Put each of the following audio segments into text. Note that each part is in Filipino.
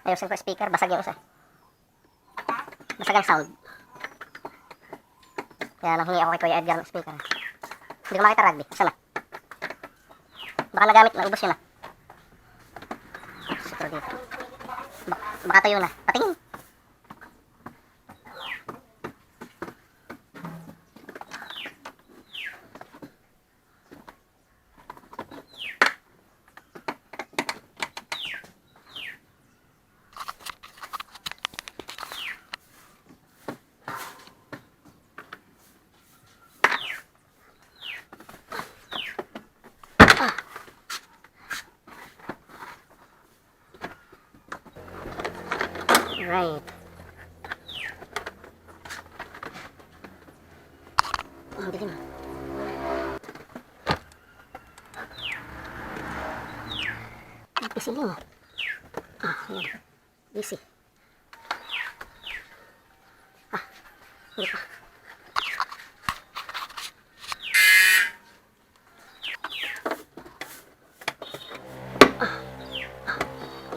Ayusin ko speaker, basag yung isa. Basag ang sound. Kaya nang hingi ako kay Kuya Edgar ng speaker. Hindi ko makita rugby. Asa na? Baka nagamit na, ubos yun na. Super dito. Baka tayo na. Patingin. Right. Ang dilim. Isiling. Yun. Easy. Hindi pa.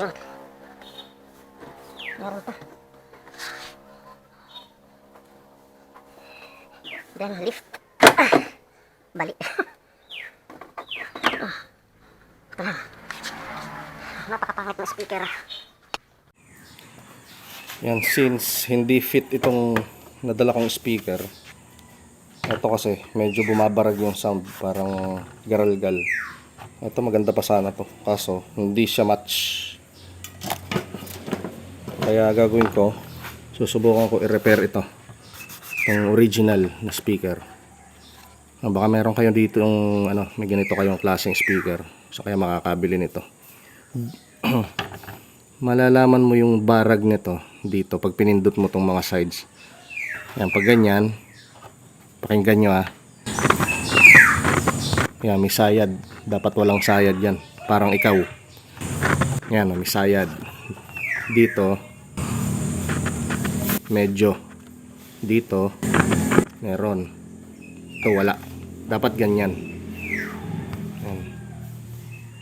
Yun. Meron pa. Then lift. Bali. Ito na. Napakapangit na speaker. Yan, since hindi fit itong nadala kong speaker, ito kasi medyo bumabarag yung sound, parang garalgal. Ito maganda pa sana to, kaso hindi siya match. Kaya gagawin ko, susubukan ko i-repair ito, itong original na speaker. Baka meron kayo dito yung may ganito kayong klaseng speaker, so kaya makakabili nito. Malalaman mo yung barag nito dito pag pinindot mo tong mga sides. Yan, pag ganyan, pakinggan nyo yan, may sayad. Dapat walang sayad yan, parang ikaw. Yan, may sayad dito, medyo dito meron, ito wala. Dapat ganyan. Yan.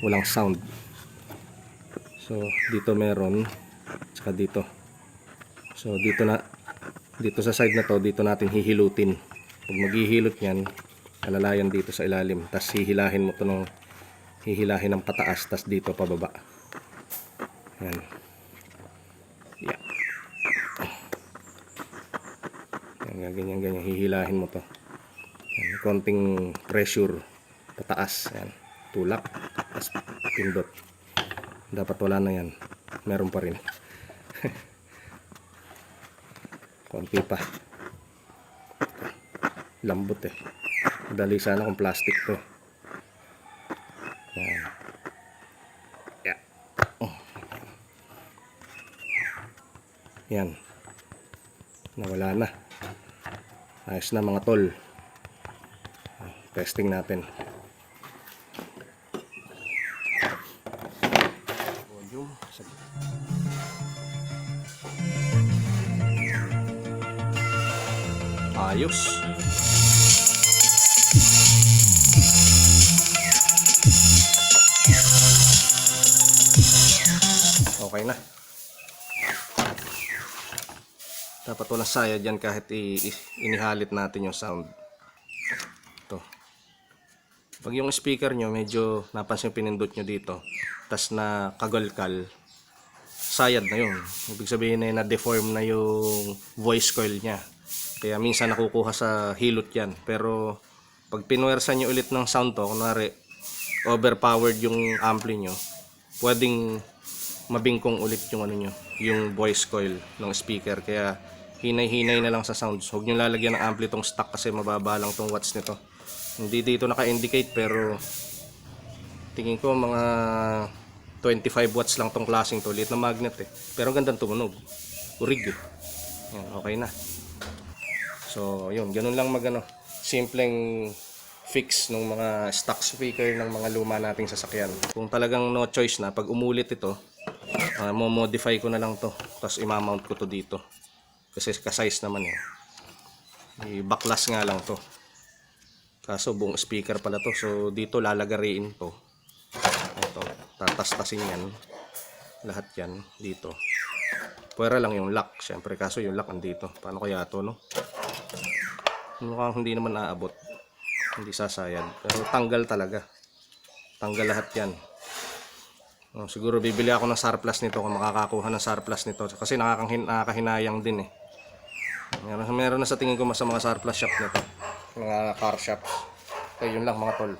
Walang sound. So dito meron, saka dito. So dito sa side na to, dito natin hihilutin. Pag maghihilot yan, alalayan dito sa ilalim, tas hihilahin mo to ng hihilahin ng pataas, tas dito pababa. Yan. Yeah. Yan, ganyan hihilahin mo to. Yan, konting pressure pataas, yan. Tulak, tas pindot. Dapat wala na yan, meron pa rin. Konti pa, lambot madali sana kung plastic to. Yan. Yeah. Yan, nawala na. Ayos na mga tol. Testing natin. Ayos. Okay na. Dapat walang sayad dyan kahit inihalit natin yung sound. Ito. Pag yung speaker nyo medyo napansin pinindot nyo dito, tas na kagalkal, sayad na yun. Ibig sabihin na na-deform na yung voice coil nya. Kaya minsan nakukuha sa hilot yan. Pero pag pinuwersa nyo ulit ng sound to, kunwari overpowered yung ampli nyo, pwedeng mabingkong ulit yung yung voice coil ng speaker. Kaya hinay-hinay na lang sa sounds. Huwag nyo lalagyan ng ampli tong stock kasi mababa lang tong watts nito. Hindi dito naka-indicate pero tingin ko mga 25 watts lang tong klaseng to. Liit na magnet pero gandang tumunog. Urig Yan, okay na. So yun, ganun lang simpleng fix ng mga stock speaker ng mga luma nating sasakyan. Kung talagang no choice na, pag umulit ito, mo-modify ko na lang to, tapos i-mount ko to dito kasi ka-size naman i-backlash nga lang to, kaso buong speaker pala to. So dito lalagariin to, ito, tatastasin yan lahat yan dito. Pwera lang yung lock. Siyempre, kaso yung lock andito. Paano kaya to, no? Mukhang hindi naman aabot. Hindi sasayad. Pero tanggal talaga. Tanggal lahat yan. Siguro bibili ako ng surplus nito kung makakakuha ng surplus nito. Kasi nakakahinayang din eh. Meron na sa tingin ko mas sa mga surplus shop nito. Mga car shops. Kaya yun lang mga tol.